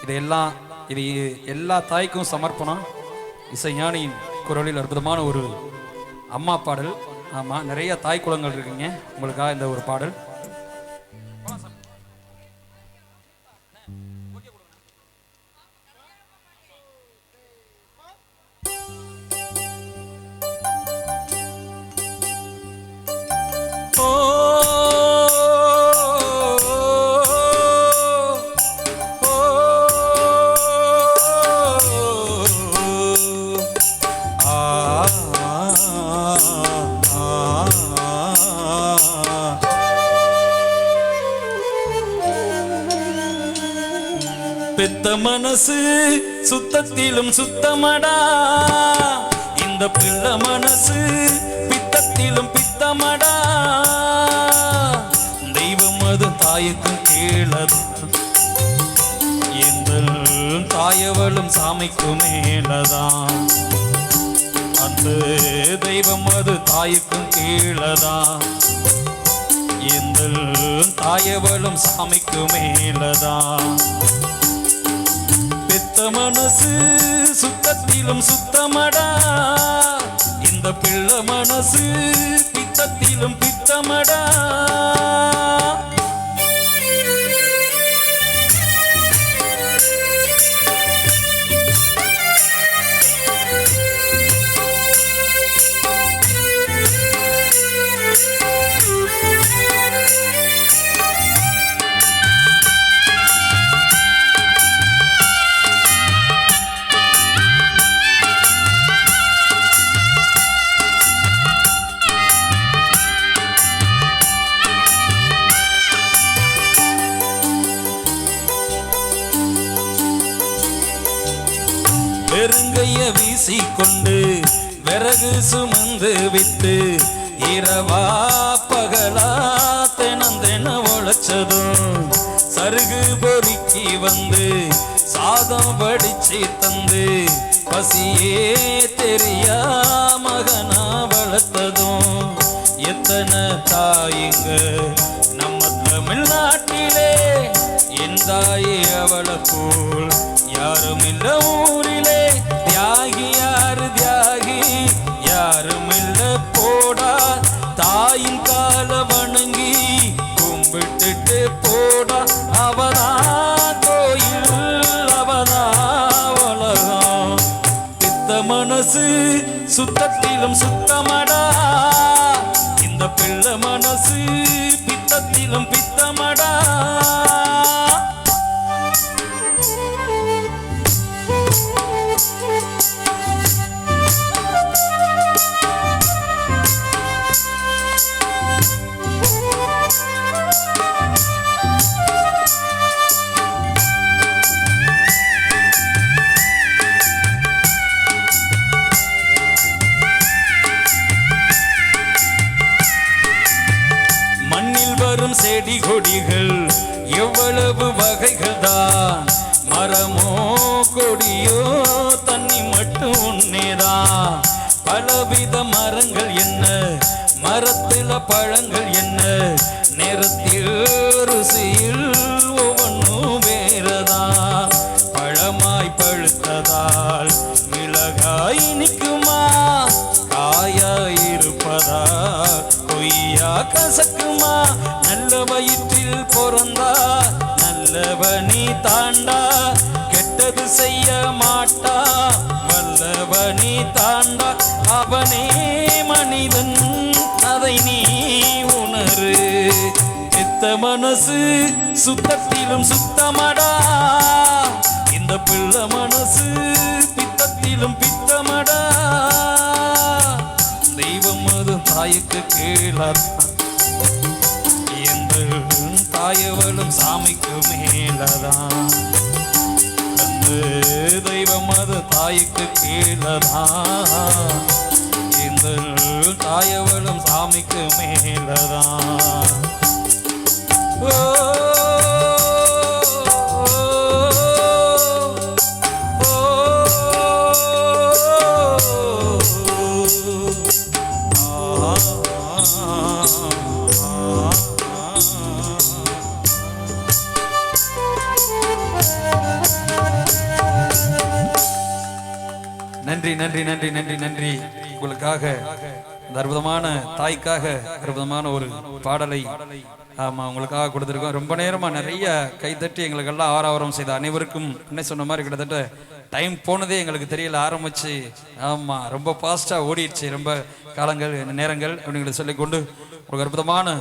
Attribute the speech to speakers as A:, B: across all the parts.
A: இது எல்லா தாய்க்கும் சமர்ப்பணம். இசைஞானியின் குரலில் அற்புதமான ஒரு அம்மா பாடல். ஆமாம், நிறைய தாய் குலங்கள் இருக்குங்க, உங்களுக்காக இந்த ஒரு பாடல். பெத்த மனசு சுத்தத்திலும் சுத்தமடா, இந்த பிள்ளை மனசு பித்தத்திலும் பித்தமடா. தெய்வம் அது தாய்க்கும் கீழது, இந்த தாயவளும் சாமிக்கு மேலதான். அந்த தெய்வம் அது தாய்க்கும் கீழதான், இந்த தாயவளும் சாமிக்கு மேலதான். பெத்த மனசு சுத்தத்திலும் சுத்தமடா, இந்த பிள்ளை மனசு பித்தத்திலும் பித்தமடா. பெருங்கைய வீசிக்கொண்டு விறகு சுமந்து விட்டு இரவா பகலா தெனந்தென உழைச்சதும், சருகு பொறுக்கி வந்து சாதம் வடிச்சு தந்து பசியே தெரியா மகனா வளர்த்ததும். எத்தனை தாயுங்க நம்ம தமிழ்நாட்டிலே, என் தாயே அவளை போல் யாரும் இல்ல ஊரிலே. தியாகி யாரு தியாகி, யாரும் இல்ல போடா. தாயின் கால வணங்கி கும்பிட்டுட்டு போடா. அவதா கோயில், அவதா உலகம். பித்த மனசு சுத்தத்திலும் சுத்தமடா, இந்த பிள்ளை மனசு பித்தத்திலும் பித்தமடா. செடி கொடிகள் எவ்வளவு வகைகள் தான், மரமோ கொடியோ தண்ணி மட்டும் ஒன்னேதான். பலவித மரங்கள் என்ன, மரத்தில பழங்கள் என்ன, நிறத்தில் ருசியில் ஒவ்வொன்றும் வேறதான். பழமாய் பழுத்ததால் மிளகாய் இனிக்குமா, காயாய் இருப்பதால் கொய்யா கசக்குமா. நல்ல வயிற்றில் பிறந்தா நல்லவனி தாண்டா, கெட்டது செய்ய மாட்டா வல்லவனி தாண்டா. அவனே மனிதன், அதை நீ உணரு. பித்த மனசு சுத்தத்திலும் சுத்தமடா, இந்த பிள்ளை மனசு பித்தத்திலும் பித்தமடா. தெய்வம் அது தாய்க்கு கீழதான், தாயவளும் சாமிக்கு மேலதான். அந்த தெய்வம் அது தாய்க்கு கீழதான், இந்த தாயவளும் சாமிக்கு மேலதான். ஓ நன்றி நன்றி நன்றி நன்றி நன்றி. உங்களுக்காக இந்த அற்புதமான தாய்க்காக அற்புதமான ஒரு பாடலை உங்களுக்காக கொடுத்துருக்கோம். ரொம்ப நேரமா நிறைய கைத்தட்டி எங்களுக்கெல்லாம் ஆரவாரம் செய்த அனைவருக்கும் என்ன சொன்ன மாதிரி கிட்டத்தட்ட டைம் போனதே எங்களுக்கு தெரியல. ஆரம்பிச்சு ரொம்ப ஃபாஸ்டா ஓடிடுச்சு, ரொம்ப காலங்கள் நேரங்கள் அப்படிங்கிறத சொல்லிக்கொண்டு உங்களுக்கு அற்புதமான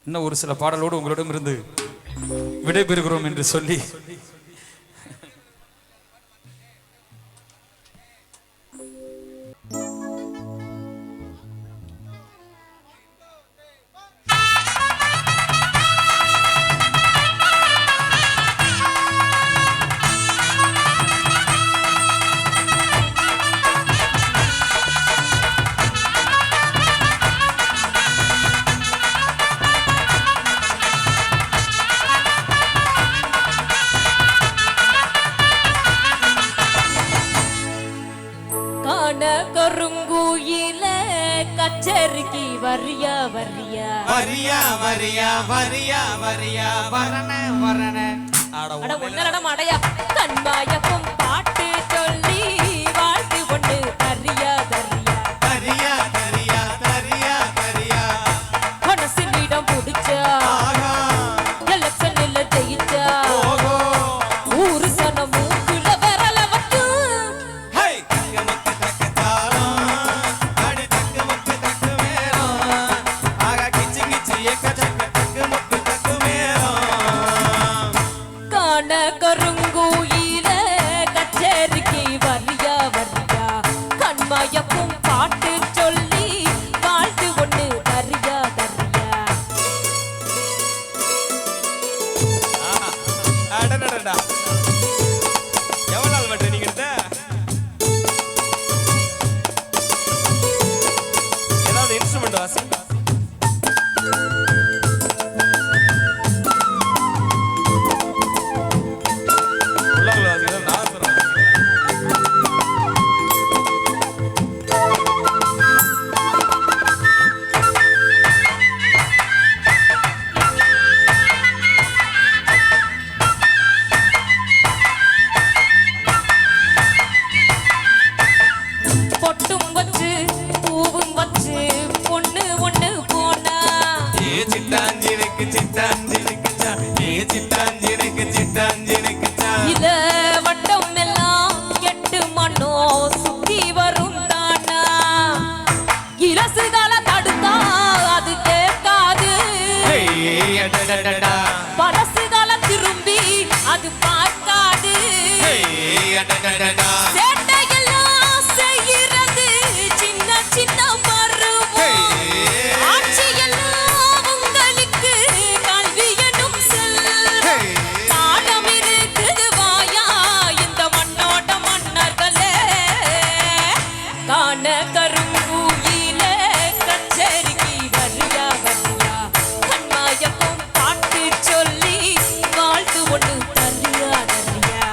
A: இன்னும் ஒரு சில பாடலோடு உங்களிடம் இருந்து விடைபெறுகிறோம் என்று சொல்லி
B: கருங்குயில கச்சேரிக்கு வரியா வரியா
C: வரியா வரியா வரியா வரியா வரண வரண
B: அட ஒன்னரடம் அடையா கண்மாயக்கும் பாட்டு சொல்லி வாழ்த்து கொண்டு தரியா தரியா
C: தரியா தரியா தரியா தரியா
B: மனசினிடம் பிடிச்சா எலெக்ஷன்ல ஜெயிச்சா ஊரு சனம் மூக்குல வரல வச்சு கருங்குயில கச்சேரிக்கு வரியா வரியா கண்மாயக்கும் பாட்டு சொல்லி வாழ்த்து ஒண்ணு தரியா தரியா.
C: எவ்வளவு நாள் மட்டும் நீங்க ஏதாவது இன்ஸ்ட்ருமெண்ட் வாசி
B: இத வட்டம் எல்லாம் 8 மண்ணோ சுத்தி வரும் தானா இரசுகால தடுத்தா அது கேட்காது பழசுகால திரும்பி அது பார்க்காது சேட்டையெல்லாம் செய்கிறது சின்ன சின்ன பருவம் ஆட்சியெல்லாம் உங்களுக்கு கல்வி எனும் செல்வம் காலம் இருக்குது வாயா இந்த மண்ணோட மன்னர்களே காண கருங்குயில கச்சேரிக்கு வரியா வரியா கண்மாயக்கும் பாட்டு சொல்லி வாழ்த்து ஒண்ணு தரியா தரியா.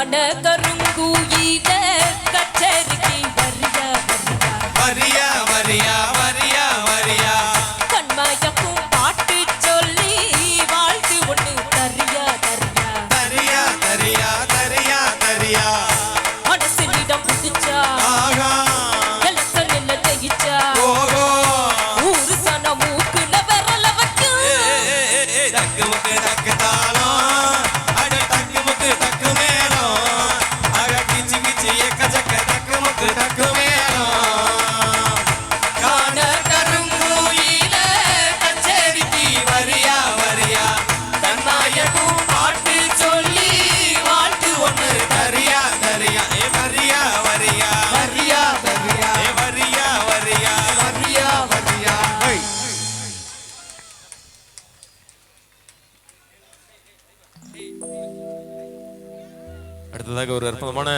B: காண கருங்கூயில கச்சேரிக்கு வரியா
C: வரியா வரியா வரியா வரியா
B: கண்மயக்கும் பாட்டு சொல்லி வாழ்த்து ஒண்ணு தரியா
C: தரியா தரியா தரியா தரியா
B: மனசிலிடம் புடிச்சா
C: ஆகா
B: எலக்ஷன் என்ன ஜெயிச்சா
C: ஓஹோ
B: ஊரு சன மூக்குல விரல வச்சு
C: டக்கு முக்கு டக்கு தாளம் அட டக்கு முக்கு டக்கு மேளம் ஆக கிச்சி கிச்சி எக்கச்சக்க டக்கு முக்கு டக்கு மேளம் காண கருங்கூயில கச்சேரிக்கு வரியா வரியா தன்மாயக்கும் பாட்டு சொல்லி வாழ்த்து ஒண்ணு தரியா தரியா ஏ வரியா வரியா வரியா வரியா ஏ வரியா வரியா வரியா வரியா ஹை அடுத்ததாக ஒரு அற்புதமான